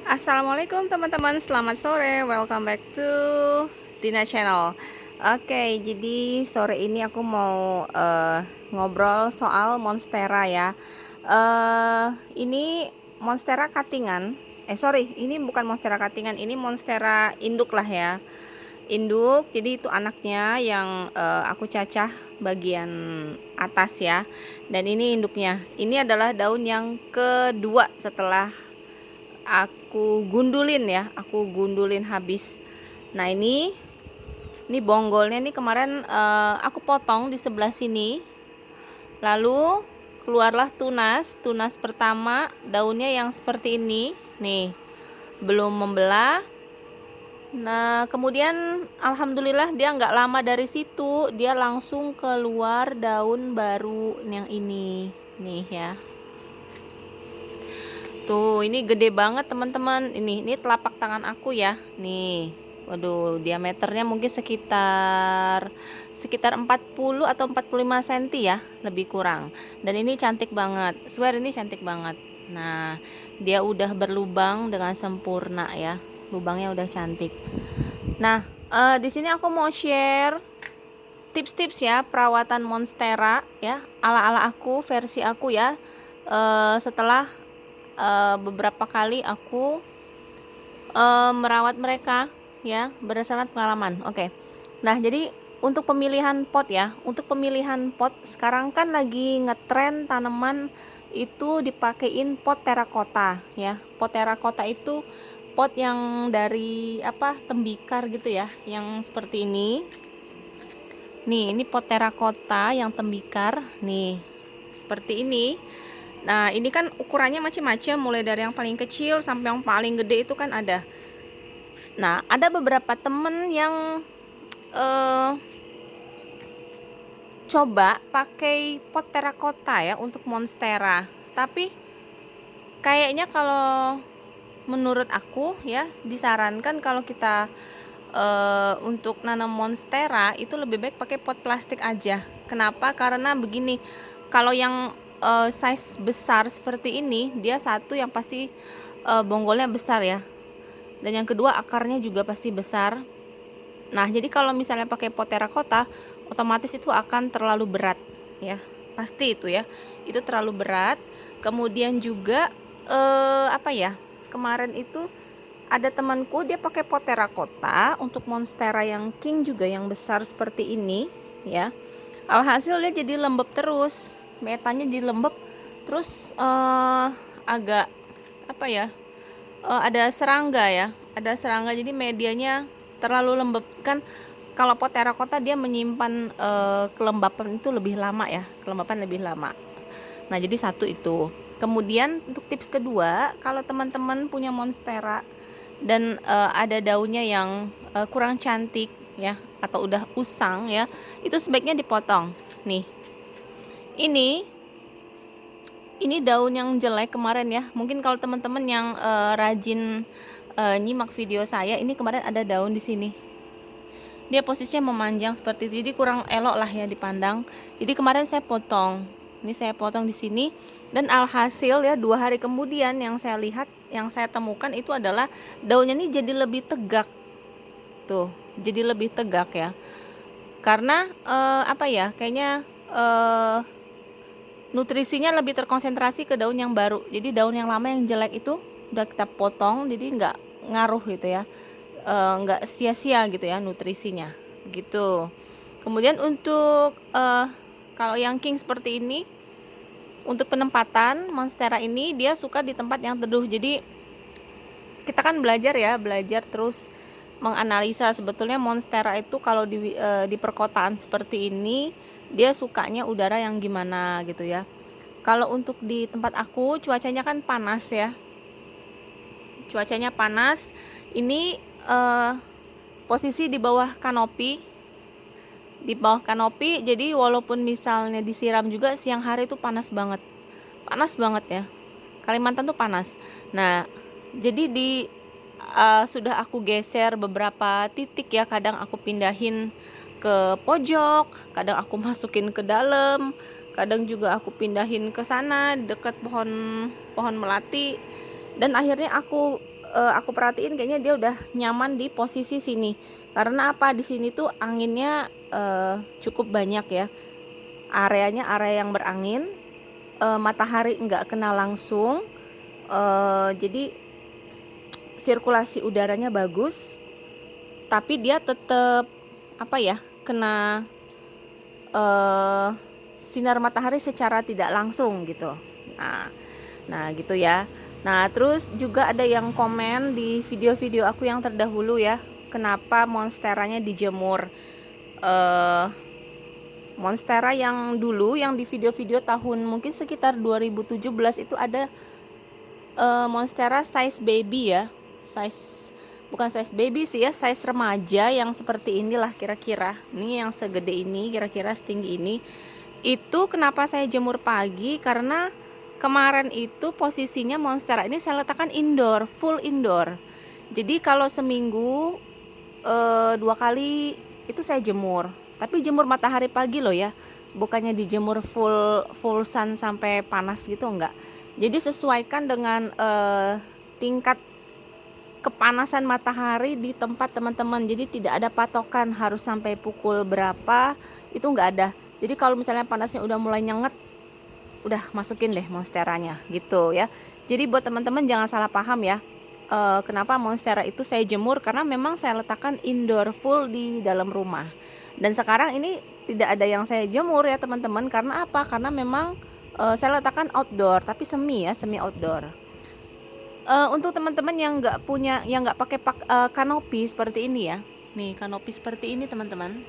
Assalamualaikum teman-teman, selamat sore, welcome back to Tina Channel. Oke, jadi sore ini aku mau ngobrol soal monstera ya. Ini monstera cuttingan. Ini bukan monstera cuttingan, ini monstera induk lah ya. Induk, jadi itu anaknya yang aku cacah bagian atas ya. Dan ini induknya. Ini adalah daun yang kedua setelah aku gundulin habis. Nah, ini bonggolnya nih kemarin aku potong di sebelah sini. Lalu keluarlah tunas pertama, daunnya yang seperti ini nih, belum membelah. Nah, kemudian alhamdulillah dia nggak lama dari situ dia langsung keluar daun baru yang ini nih ya. Tuh, ini gede banget teman-teman. Ini telapak tangan aku ya. Nih. Waduh, diameternya mungkin sekitar 40 atau 45 cm ya, lebih kurang. Dan ini cantik banget. Swear ini cantik banget. Nah, dia udah berlubang dengan sempurna ya. Lubangnya udah cantik. Nah, di sini aku mau share tips-tips ya perawatan monstera ya, ala-ala aku, versi aku ya. Setelah beberapa kali aku merawat mereka ya berdasarkan pengalaman. Oke. Nah, jadi untuk pemilihan pot ya, untuk pemilihan pot sekarang kan lagi ngetren tanaman itu dipakein pot terakota ya. Pot terakota itu pot yang dari tembikar gitu ya, yang seperti ini. Nih, ini pot terakota yang tembikar nih. Seperti ini. Nah, ini kan ukurannya macam-macam, mulai dari yang paling kecil sampai yang paling gede itu kan ada. Nah, ada beberapa temen yang coba pakai pot terakota ya untuk monstera. Tapi kayaknya kalau menurut aku ya disarankan kalau kita untuk nanam monstera itu lebih baik pakai pot plastik aja. Kenapa? Karena begini, kalau yang size besar seperti ini, dia satu yang pasti bonggolnya besar ya, dan yang kedua akarnya juga pasti besar. Nah, jadi kalau misalnya pakai pot terakota, otomatis itu akan terlalu berat ya, pasti itu ya, itu terlalu berat. Kemudian juga kemarin itu ada temanku dia pakai pot terakota untuk monstera yang king juga, yang besar seperti ini ya. Alhasil dia jadi lembab terus, metanya jadi lembab terus, agak ada serangga ya, ada serangga, jadi medianya terlalu lembab kan. Kalau pot terakota dia menyimpan kelembapan itu lebih lama ya, kelembapan lebih lama. Nah, jadi satu itu. Kemudian untuk tips kedua, kalau teman-teman punya monstera dan ada daunnya yang kurang cantik ya, atau udah usang ya, itu sebaiknya dipotong. Nih, ini daun yang jelek kemarin ya. Mungkin kalau teman-teman yang rajin nyimak video saya, ini kemarin ada daun di sini. Dia posisinya memanjang seperti itu, jadi kurang elok lah ya dipandang. Jadi kemarin saya potong. Ini saya potong di sini, dan alhasil ya 2 hari kemudian yang saya lihat, yang saya temukan itu adalah daunnya ini jadi lebih tegak. Tuh, jadi lebih tegak ya. Karena kayaknya nutrisinya lebih terkonsentrasi ke daun yang baru. Jadi daun yang lama yang jelek itu udah kita potong, jadi nggak ngaruh gitu ya, nggak sia-sia gitu ya nutrisinya gitu. Kemudian untuk kalau yang king seperti ini, untuk penempatan monstera ini dia suka di tempat yang teduh. Jadi kita kan belajar terus menganalisa sebetulnya monstera itu kalau di perkotaan seperti ini dia sukanya udara yang gimana gitu ya. Kalau untuk di tempat aku cuacanya kan panas ya, cuacanya panas. Ini posisi di bawah kanopi, jadi walaupun misalnya disiram juga siang hari itu panas banget ya. Kalimantan tuh panas. Nah, jadi sudah aku geser beberapa titik ya, kadang aku pindahin ke pojok, kadang aku masukin ke dalam, kadang juga aku pindahin ke sana dekat pohon melati, dan akhirnya aku aku perhatiin kayaknya dia udah nyaman di posisi sini. Karena apa? Di sini tuh anginnya cukup banyak ya. Areanya area yang berangin, matahari nggak kena langsung, jadi sirkulasi udaranya bagus, tapi dia tetap apa ya, kena eh, sinar matahari secara tidak langsung gitu. Nah gitu ya. Nah terus juga ada yang komen di video-video aku yang terdahulu ya, kenapa monsteranya dijemur. eh Monstera yang dulu yang di video-video tahun mungkin sekitar 2017 itu ada monstera size baby ya, size bukan size baby sih ya, size remaja yang seperti inilah kira-kira. Ini yang segede ini, kira-kira setinggi ini. Itu kenapa saya jemur pagi, karena kemarin itu posisinya monstera ini saya letakkan indoor, full indoor. Jadi kalau seminggu 2 kali itu saya jemur, tapi jemur matahari pagi loh ya, bukannya dijemur full sun sampai panas gitu, enggak. Jadi sesuaikan dengan tingkat kepanasan matahari di tempat teman-teman. Jadi tidak ada patokan harus sampai pukul berapa, itu enggak ada. Jadi kalau misalnya panasnya udah mulai nyenget, udah masukin deh monsteranya gitu ya. Jadi buat teman-teman jangan salah paham ya. Kenapa monstera itu saya jemur, karena memang saya letakkan indoor full di dalam rumah. Dan sekarang ini tidak ada yang saya jemur ya teman-teman. Karena apa? Karena memang saya letakkan outdoor, tapi semi ya, semi outdoor. Untuk teman-teman yang nggak punya, yang nggak pakai kanopi seperti ini ya, nih kanopi seperti ini teman-teman,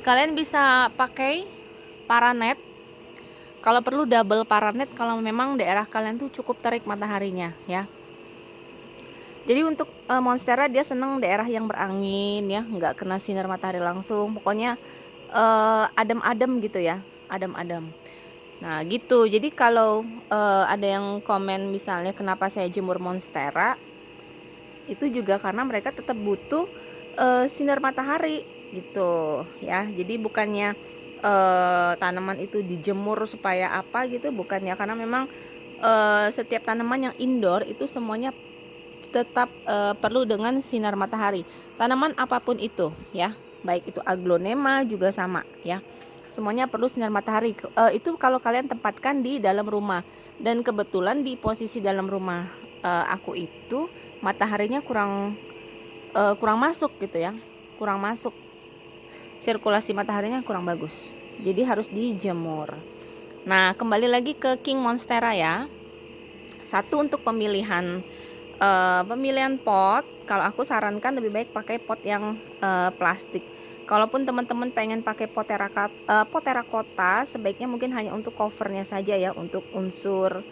kalian bisa pakai paranet. Kalau perlu double paranet kalau memang daerah kalian tuh cukup terik mataharinya ya. Jadi untuk monstera dia seneng daerah yang berangin ya, nggak kena sinar matahari langsung. Pokoknya adem-adem gitu ya, adem-adem. Nah gitu. Jadi kalau ada yang komen misalnya kenapa saya jemur monstera, itu juga karena mereka tetap butuh sinar matahari gitu ya. Jadi bukannya tanaman itu dijemur supaya apa gitu, bukannya, karena memang setiap tanaman yang indoor itu semuanya tetap perlu dengan sinar matahari. Tanaman apapun itu ya, baik itu aglonema juga sama ya. Semuanya perlu sinar matahari. Itu kalau kalian tempatkan di dalam rumah. Dan kebetulan di posisi dalam rumah aku itu mataharinya kurang masuk gitu ya. Kurang masuk. Sirkulasi mataharinya kurang bagus. Jadi harus dijemur. Nah, kembali lagi ke King Monstera ya. Satu, untuk pemilihan pot, kalau aku sarankan lebih baik pakai pot yang plastik. Kalaupun teman-teman pengen pakai pot terakota, sebaiknya mungkin hanya untuk covernya saja ya, untuk unsur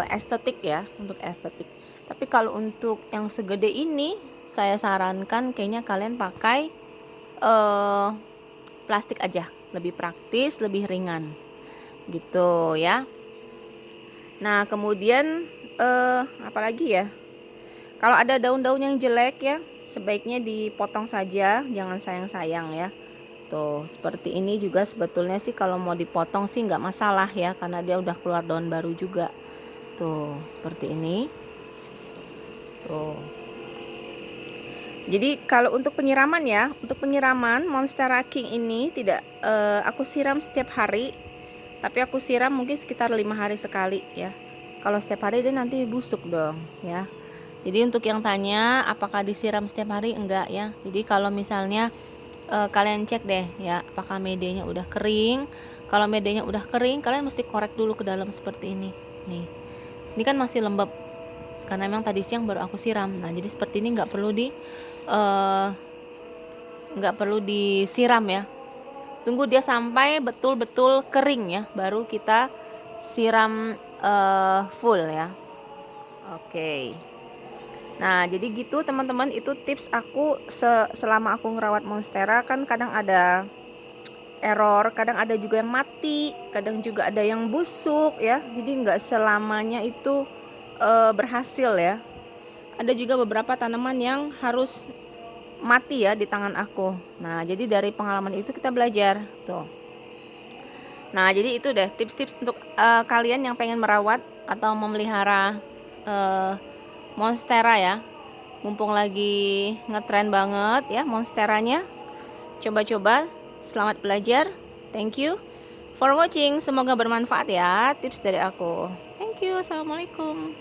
estetik ya, untuk estetik. Tapi kalau untuk yang segede ini, saya sarankan kayaknya kalian pakai plastik aja, lebih praktis, lebih ringan gitu ya. Nah kemudian apalagi ya, kalau ada daun-daun yang jelek ya, sebaiknya dipotong saja, jangan sayang-sayang ya. Tuh seperti ini juga sebetulnya sih kalau mau dipotong sih nggak masalah ya, karena dia udah keluar daun baru juga. Tuh seperti ini. Tuh. Jadi kalau untuk penyiraman ya, untuk penyiraman Monstera King ini tidak aku siram setiap hari, tapi aku siram mungkin sekitar 5 hari sekali ya. Kalau setiap hari dia nanti busuk dong ya. Jadi untuk yang tanya apakah disiram setiap hari, enggak ya. Jadi kalau misalnya kalian cek deh ya, apakah medianya udah kering. Kalau medianya udah kering, kalian mesti korek dulu ke dalam seperti ini. Nih, ini kan masih lembab karena memang tadi siang baru aku siram. Nah jadi seperti ini nggak perlu disiram ya. Tunggu dia sampai betul-betul kering ya, baru kita siram full ya. Oke. Nah jadi gitu teman-teman, itu tips aku selama aku ngerawat monstera. Kan kadang ada error, kadang ada juga yang mati, kadang juga ada yang busuk ya. Jadi nggak selamanya itu berhasil ya. Ada juga beberapa tanaman yang harus mati ya di tangan aku. Nah jadi dari pengalaman itu kita belajar tuh. Nah jadi itu deh tips-tips untuk kalian yang pengen merawat atau memelihara monstera ya. Mumpung lagi ngetren banget ya monsteranya. Coba-coba. Selamat belajar. Thank you for watching. Semoga bermanfaat ya tips dari aku. Thank you. Assalamualaikum.